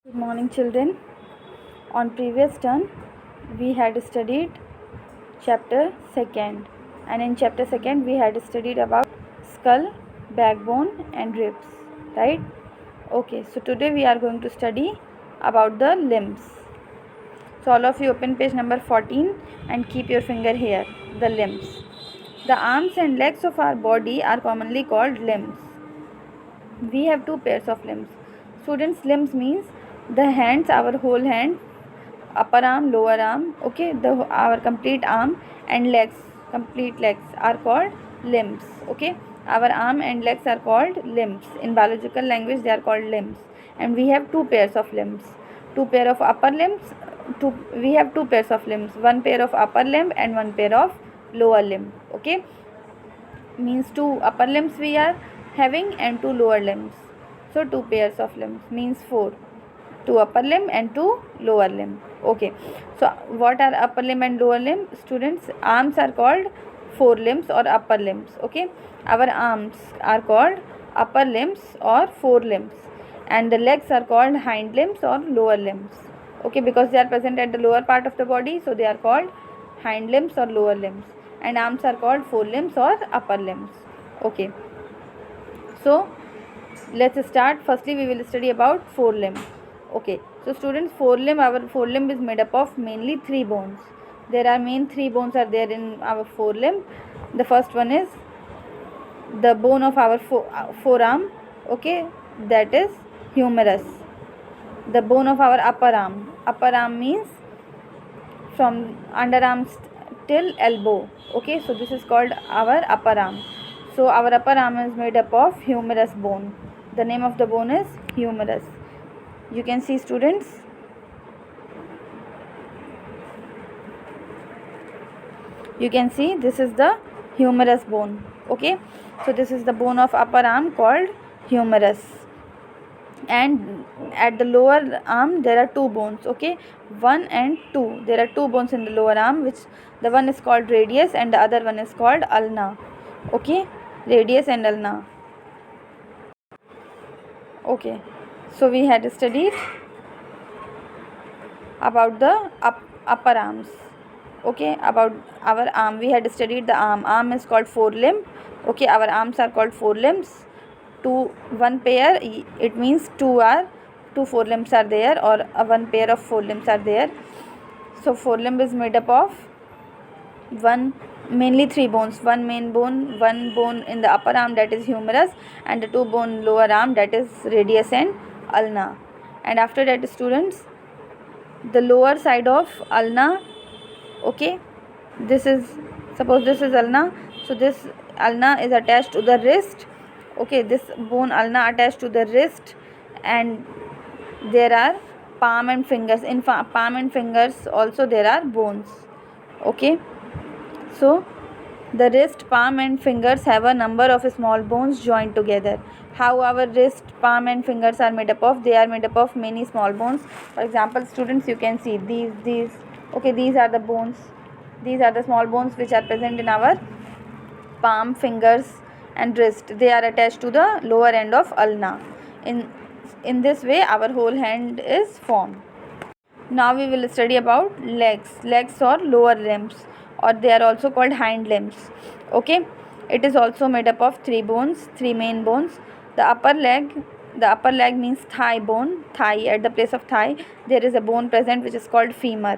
Good morning, children. On previous turn we had studied chapter 2nd, and in chapter 2nd we had studied about skull, backbone and ribs, right? Okay, so today we are going to study about the limbs. So all of you open page number 14 and keep your finger here. The limbs. The arms and legs of our body are commonly called limbs. We have two pairs of limbs. Students, limbs means the hands, our whole hand, upper arm, lower arm, okay, our complete arm, and legs, complete legs are called limbs, okay. Our arm and legs are called limbs. In biological language they are called limbs. And we have two pairs of limbs. Two pair of upper limbs. We have two pairs of limbs. One pair of upper limb and one pair of lower limb, okay. Means two upper limbs we are having and two lower limbs. So two pairs of limbs means four. Two upper limb and two lower limb. Okay. So what are upper limb and lower limb? Students, arms are called forelimbs or upper limbs. Okay. Our arms are called upper limbs or forelimbs, and the legs are called hind limbs or lower limbs. Okay, because they are present at the lower part of the body, so they are called hind limbs or lower limbs, and arms are called forelimbs or upper limbs. Okay. So let's start. Firstly we will study about forelimb. Okay, so students, forelimb, our forelimb is made up of mainly three bones. There are main three bones are there in our forelimb. The first one is the bone of our forearm, okay, that is humerus. The bone of our upper arm means from underarm till elbow, okay, so this is called our upper arm. So our upper arm is made up of humerus bone. The name of the bone is humerus. You can see, students, you can see this is the humerus bone, okay. So this is the bone of upper arm called humerus, and at the lower arm there are two bones, okay, 1 and 2. There are two bones in the lower arm, which the one is called radius and the other one is called ulna, okay, radius and ulna. Okay, so we had studied about the upper arms, okay. About our arm we had studied the arm is called forelimb, okay. Our arms are called forelimbs. One pair, it means two forelimbs are there, or one pair of forelimbs are there. So forelimb is made up of mainly three bones. One main bone, one bone in the upper arm, that is humerus, and the two bone lower arm, that is radius and ulna. And after that, students, the lower side of ulna, okay, this is, suppose this is ulna, so this ulna is attached to the wrist, okay. This bone ulna attached to the wrist, and there are palm and fingers. In palm and fingers also there are bones, okay. So the wrist, palm and fingers have a number of small bones joined together. How our wrist, palm and fingers are made up of? They are made up of many small bones. For example, students, you can see these, okay, these are the bones. These are the small bones which are present in our palm, fingers and wrist. They are attached to the lower end of ulna. In this way our whole hand is formed. Now we will study about legs or lower limbs, or they are also called hind limbs, okay. It is also made up of three main bones. The upper leg means thigh bone. At the place of thigh there is a bone present which is called femur,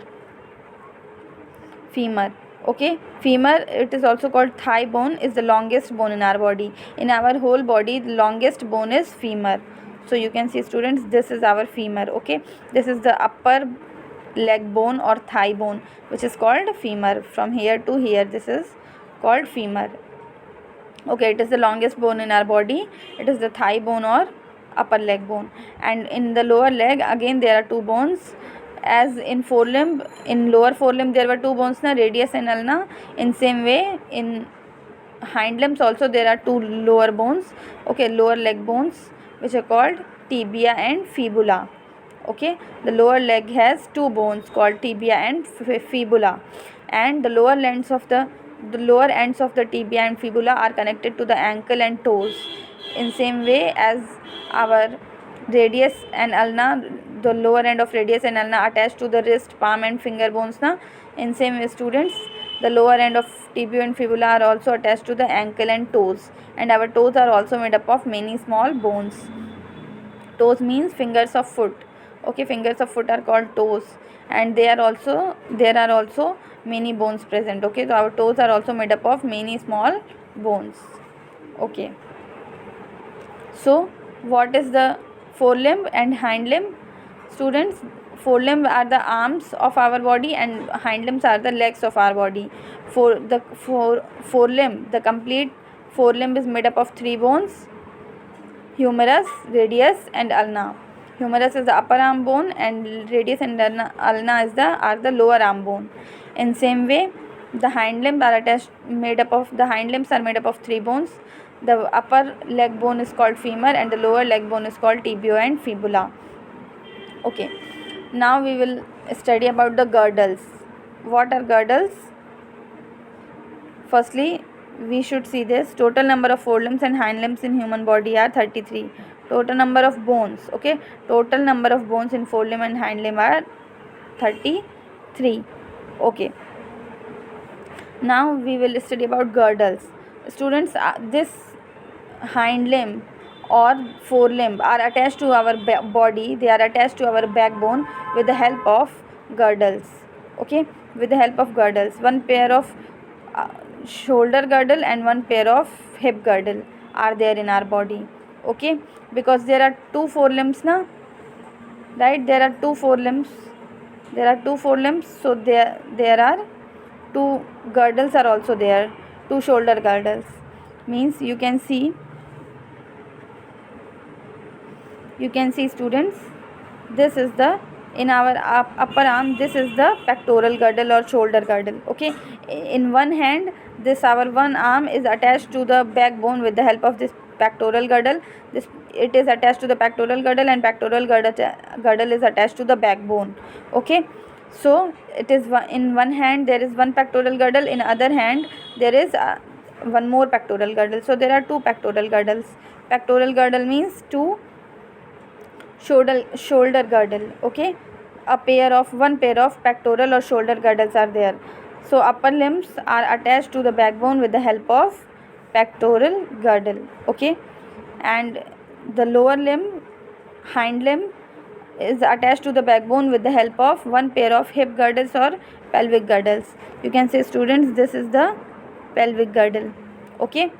okay. Femur, it is also called thigh bone, is the longest bone in our body. In our whole body the longest bone is femur. So you can see, students, this is our femur, okay. This is the upper leg bone or thigh bone which is called femur. From here to here this is called femur, okay. It is the longest bone in our body. It is the thigh bone or upper leg bone. And in the lower leg again there are two bones. As in forelimb, in lower forelimb there were two bones, radius and ulna. In same way in hind limbs also there are two lower bones, okay, lower leg bones, which are called tibia and fibula, okay. The lower leg has two bones called tibia and fibula, and the lower ends of the tibia and fibula are connected to the ankle and toes. In same way as our radius and ulna, the lower end of radius and ulna attached to the wrist, palm and finger bones na. In same way students, the lower end of tibia and fibula are also attached to the ankle and toes, and our toes are also made up of many small bones. Toes means fingers of foot. Okay, fingers of foot are called toes, and there are also many bones present. Okay, so our toes are also made up of many small bones. Okay, so what is the forelimb and hind limb? Students, forelimb are the arms of our body and hind limbs are the legs of our body. Forelimb, the complete forelimb is made up of 3 bones: humerus, radius and ulna. Humerus is the upper arm bone and radius and ulna is the lower arm bone. In same way, the hind limbs are made up of 3 bones. The upper leg bone is called femur and the lower leg bone is called tibia and fibula. Okay, now we will study about the girdles. What are girdles? Firstly, we should see this. Total number of forelimbs and hind limbs in human body are 33. Total number of bones, okay, total number of bones in forelimb and hind limb are 33. Okay, now we will study about girdles. Students, this hind limb or forelimb are attached to our body. They are attached to our backbone with the help of girdles. Okay, with the help of girdles. One pair of shoulder girdle and one pair of hip girdle are there in our body. Okay, because there are 2 forelimbs na, right? There are 2 forelimbs. So there are 2 girdles are also there. 2 shoulder girdles means you can see students, this is the, in our upper arm, this is the pectoral girdle or shoulder girdle. Okay, in one hand, this our one arm is attached to the backbone with the help of this pectoral girdle. It is attached to the pectoral girdle and pectoral girdle is attached to the backbone. Okay, so it is in one hand there is one pectoral girdle, in other hand there is one more pectoral girdle. So there are 2 pectoral girdles. Pectoral girdle means 2 shoulder girdle. Okay, one pair of pectoral or shoulder girdles are there. So upper limbs are attached to the backbone with the help of pectoral girdle. Okay, and the lower limb, hind limb, is attached to the backbone with the help of one pair of hip girdles or pelvic girdles. You can say students, this is the pelvic girdle. Okay,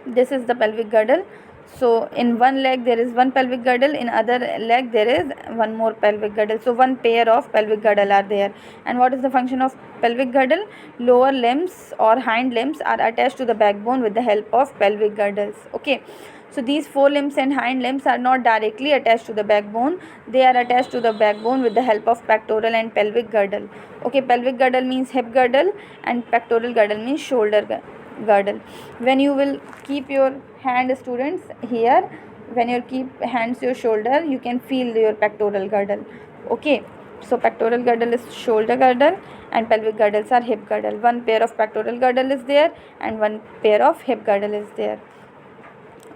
this is the pelvic girdle. So in one leg there is one pelvic girdle, in other leg there is one more pelvic girdle. So one pair of pelvic girdle are there. And what is the function of pelvic girdle? Lower limbs or hind limbs are attached to the backbone with the help of pelvic girdles. Okay, so these forelimbs and hind limbs are not directly attached to the backbone. They are attached to the backbone with the help of pectoral and pelvic girdle. Okay, pelvic girdle means hip girdle and pectoral girdle means shoulder girdle. When you will keep your hand, students, here, when you keep hands your shoulder, you can feel your pectoral girdle. Okay, so pectoral girdle is shoulder girdle and pelvic girdles are hip girdle. One pair of pectoral girdle is there and one pair of hip girdle is there.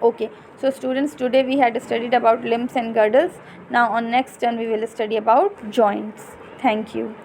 Okay, so students, today we had studied about limbs and girdles. Now on next turn we will study about joints. Thank you.